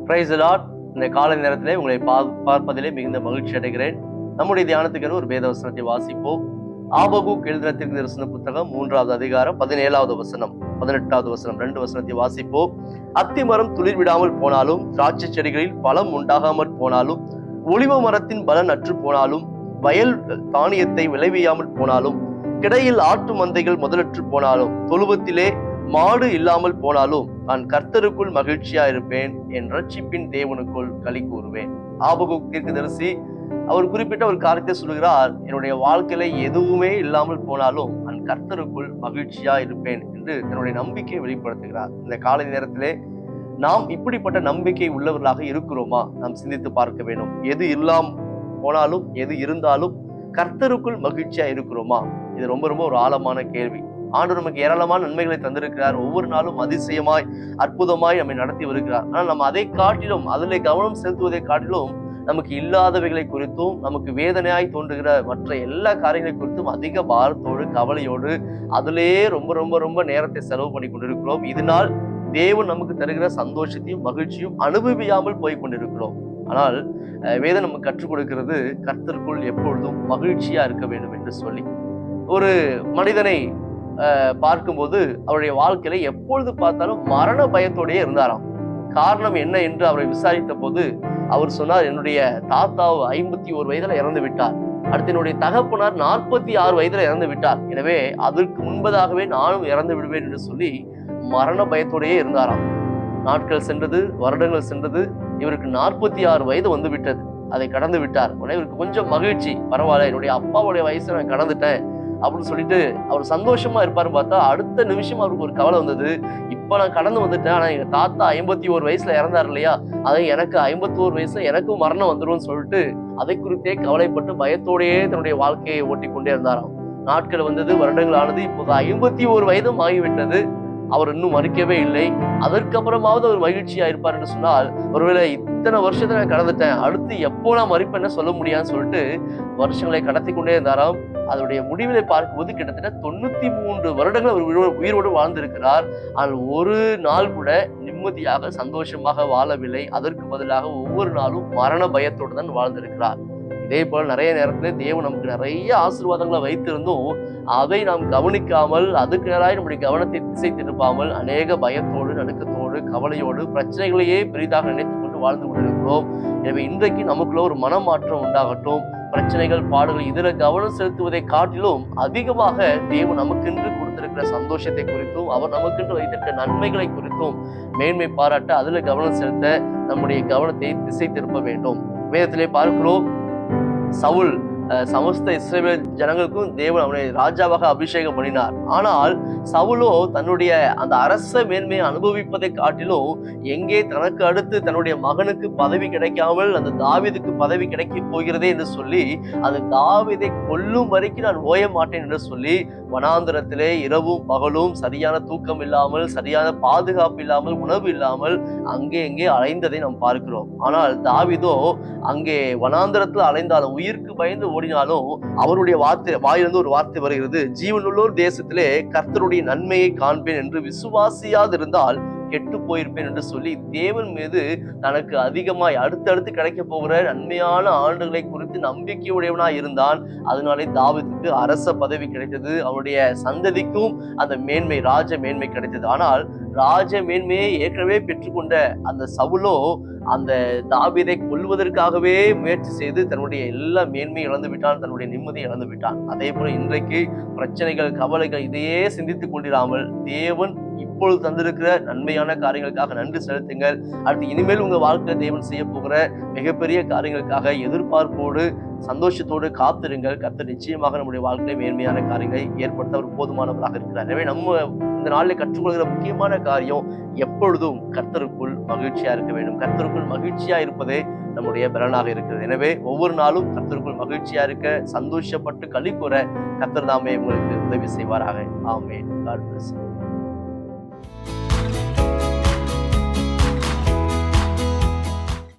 Praise the Lord. இந்த காலை நேரத்திலே உங்களை பார்ப்பதிலே மிகுந்த மகிழ்ச்சி அடைகிறேன். நம்முடைய தியானத்துக்கு ஒரு வேத வசனத்தை வாசிப்போம். ஆபகுக் எழுதின தீர்க்கதரிசன புத்தகம் 3வது அதிகாரம் 17வது வசனம் 18வது வசனம் 2 வசனத்தை வாசிப்போம். அத்திமரம் துளிர் விடாமல் போனாலும், திராட்சை செடிகளில் பழம் உண்டாகாமல் போனாலும், ஒலிவ மரத்தின் பலன் அற்று போனாலும், வயல் தானியத்தை விளைவியாமல் போனாலும், கிடையில் ஆட்டு மந்தைகள் முதலற்று போனாலும், தொழுவத்திலே மாடு இல்லாமல் போனாலும், நான் கர்த்தருக்குள் மகிழ்ச்சியா இருப்பேன், என் ரட்சிப்பின் தேவனுக்குள் களி கூறுவேன். ஆபகுக் தீர்க்கதரிசி அவர் குறிப்பிட்ட ஒரு காரியத்தை சொல்கிறார். என்னுடைய வாழ்க்கையில எதுவுமே இல்லாமல் போனாலும் நான் கர்த்தருக்குள் மகிழ்ச்சியா இருப்பேன் என்று தன்னுடைய நம்பிக்கையை வெளிப்படுத்துகிறார். இந்த காலை நேரத்திலே நாம் இப்படிப்பட்ட நம்பிக்கை உள்ளவர்களாக இருக்கிறோமா? நாம் சிந்தித்து பார்க்க வேண்டும். எது இல்லாம போனாலும், எது இருந்தாலும் கர்த்தருக்குள் மகிழ்ச்சியா இருக்கிறோமா? இது ரொம்ப ரொம்ப ஒரு ஆழமான கேள்வி. ஆண்டவர் நமக்கு ஏராளமான நன்மைகளை தந்திருக்கிறார். ஒவ்வொரு நாளும் அதிசயமாய் அற்புதமாய் நம்மை நடத்தி வருகிறார். ஆனால் நம்ம அதை காட்டிலும், அதிலே கவனம் செலுத்துவதை காட்டிலும், நமக்கு இல்லாதவைகளை குறித்தும், நமக்கு வேதனையாய் தோன்றுகிற மற்ற எல்லா காரியங்களை குறித்தும் அதிக பாரத்தோடு, கவலையோடு அதிலேயே ரொம்ப ரொம்ப ரொம்ப நேரத்தை செலவு பண்ணி கொண்டிருக்கிறோம். இதனால் தேவன் நமக்கு தருகிற சந்தோஷத்தையும் மகிழ்ச்சியும் அனுபவியாமல் போய் கொண்டிருக்கிறோம். ஆனால் வேதம் நமக்கு கற்றுக் கொடுக்கிறது, கர்த்தருக்குள் எப்பொழுதும் மகிழ்ச்சியா இருக்க வேண்டும் என்று சொல்லி. ஒரு மனிதனை பார்க்கும்போது அவருடைய வாழ்க்கையில எப்பொழுது பார்த்தாலும் மரண பயத்தோடையே இருந்தாராம். காரணம் என்ன என்று அவரை விசாரித்த போது அவர் சொன்னார், என்னுடைய தாத்தா 51 வயதுல இறந்து விட்டார். அடுத்து என்னுடைய தகப்பனார் 46 வயதுல இறந்து விட்டார். எனவே அதற்கு முன்பதாகவே நானும் இறந்து விடுவேன் என்று சொல்லி மரண பயத்தோடையே இருந்தாராம். நாட்கள் சென்றது, வருடங்கள் சென்றது. இவருக்கு 46 வயது வந்து விட்டது. அதை கடந்து விட்டார். உடனே இவருக்கு கொஞ்சம் மகிழ்ச்சி, பரவாயில்ல, என்னுடைய அப்பாவுடைய வயசை நான் கடந்துட்டேன் அப்படின்னு சொல்லிட்டு அவர் சந்தோஷமா இருப்பாரு. பார்த்தா அடுத்த நிமிஷம் அவருக்கு ஒரு கவலை வந்தது. இப்ப நான் கடந்து வந்துட்டேன், ஆனா எங்க தாத்தா 51 வயசுல இறந்தார் இல்லையா, அதை எனக்கு 51 வயசுல எனக்கும் மரணம் வந்துடும் சொல்லிட்டு அதை குறித்தே கவலைப்பட்டு பயத்தோடையே தன்னுடைய வாழ்க்கையை ஓட்டி கொண்டே இருந்தாராம். நாட்கள் வந்தது, வருடங்கள் ஆனது. இப்போது 51 வயதும் ஆகிவிட்டது. அவர் இன்னும் மறிக்கவே இல்லை. அதற்கப்புறமாவது அவர் மகிழ்ச்சியா இருப்பார் என்று சொன்னால், ஒருவேளை இத்தனை வருஷத்தை நான் கடந்துட்டேன், அடுத்து எப்போ நான் மறிப்பேன்னு சொல்ல முடியாதுன்னு சொல்லிட்டு வருஷங்களை கடத்தி கொண்டே இருந்தாராம். அதனுடைய முடிவிலை பார்க்கும்போது கிட்டத்தட்ட 93 வருடங்கள் அவர் உயிரோடு வாழ்ந்திருக்கிறார். ஆனால் ஒரு நாள் கூட நிம்மதியாக சந்தோஷமாக வாழவில்லை. அதற்கு பதிலாக ஒவ்வொரு நாளும் மரண பயத்தோடு தான் வாழ்ந்திருக்கிறார். இதே போல நிறைய நேரத்துல தேவன் நமக்கு நிறைய ஆசீர்வாதங்களை வைத்திருந்தும் அதை நாம் கவனிக்காமல், அதுக்கு நேராக நம்முடைய கவனத்தை திசை திருப்பாமல் அநேக பயத்தோடு, நடுக்கத்தோடு, கவலையோடு, பிரச்சனைகளையே பெரிதாக நினைத்துக் கொண்டு வாழ்ந்து கொண்டிருக்கிறோம். எனவே இன்றைக்கு நமக்குள்ள ஒரு மனமாற்றம் உண்டாகட்டும். பிரச்சனைகள், பாடுகள் இதுல கவனம் செலுத்துவதை காட்டிலும் அதிகமாக தேவன் நமக்கென்று கொடுத்திருக்கிற சந்தோஷத்தை குறித்தும், அவர் நமக்கென்று வைத்திருக்கிற நன்மைகளை குறித்தும் மேன்மை பாராட்ட, அதுல கவனம் செலுத்த நம்முடைய கவனத்தை திசை திருப்ப வேண்டும். வேதத்திலே பார்க்கிறோம், சவுல் சமஸ்த இஸ்ரவேல் ஜனங்களுக்கும் தேவன் அவனை ராஜாவாக அபிஷேகம் பண்ணினார். ஆனால் சவுலோ தன்னுடைய அந்த அரச மேன்மையை அனுபவிப்பதை காட்டிலும், எங்கே தனக்கு அடுத்து தன்னுடைய மகனுக்கு பதவி கிடைக்காமல் அந்த தாவீதுக்கு பதவி கிடைக்க போகிறதே என்று சொல்லி, அது தாவீதை கொல்லும் வரைக்கும் நான் ஓய மாட்டேன் என்று சொல்லி வனாந்திரத்திலே இரவும் பகலும் சரியான தூக்கம் இல்லாமல், சரியான பாதுகாப்பு இல்லாமல், உணவு இல்லாமல் அங்கே எங்கே அலைந்ததை நாம் பார்க்கிறோம். ஆனால் தாவீதோ அங்கே வனாந்திரத்தில் அலைந்தாலும், உயிருக்கு பயந்து ஓடினாலும், அவருடைய வாயிலிருந்து ஒரு வார்த்தை வருகிறது, ஜீவனுள்ளோர் தேசத்திலே கர்த்தருடைய நன்மையை காண்பேன் என்று விசுவாசியாதிருந்தால் கெட்டு போயிருப்பேன் என்று சொல்லி தேவன் மீது தனக்கு அதிகமாய் அடுத்தடுத்து கிடைக்க போகிற நன்மையான ஆண்டுகளை குறித்து நம்பிக்கையுடையவனாய் இருந்தான். அதனாலே தாவீதுக்கு அரச பதவி கிடைத்தது. அவனுடைய சந்ததிக்கும் அந்த மேன்மை, ராஜ மேன்மை கிடைத்தது. ஆனால் ராஜ மேன்மையை ஏற்கனவே பெற்றுக்கொண்ட அந்த சவுலோ அந்த தாவீதை கொல்வதற்காகவே முயற்சி செய்து தன்னுடைய எல்லா மேன்மையை இழந்து விட்டான், தன்னுடைய நிம்மதியை இழந்து விட்டான். அதே போல இன்றைக்கு பிரச்சனைகள், கவலைகள் இதையே சிந்தித்துக் கொண்டிராமல் தேவன் இப்பொழுது தந்திருக்கிற நன்மையான காரியங்களுக்காக நன்றி செலுத்துங்கள். அடுத்து இனிமேல் உங்க வாழ்க்கையில தேவன் செய்ய போகிற மிகப்பெரிய காரியங்களுக்காக எதிர்பார்ப்போடு, சந்தோஷத்தோடு காத்திருங்கள். கர்த்தர் நிச்சயமாக நம்முடைய வாழ்க்கையில மேன்மையான காரியங்களை ஏற்படுத்த அவர் போதுமானவராக இருக்கிறார். எனவே நம்ம இந்த நாளில் கற்றுக்கொள்கிற முக்கியமான காரியம், எப்பொழுதும் கர்த்தருக்குள் மகிழ்ச்சியா இருக்க வேண்டும். கர்த்தருக்குள் மகிழ்ச்சியா இருப்பதே நம்முடைய பலனாக இருக்கிறது. எனவே ஒவ்வொரு நாளும் கர்த்தருக்குள் மகிழ்ச்சியா இருக்க, சந்தோஷப்பட்டு களி கூற கர்த்தர் தாமே உங்களுக்கு உதவி செய்வாராக. ஆமென். God bless you.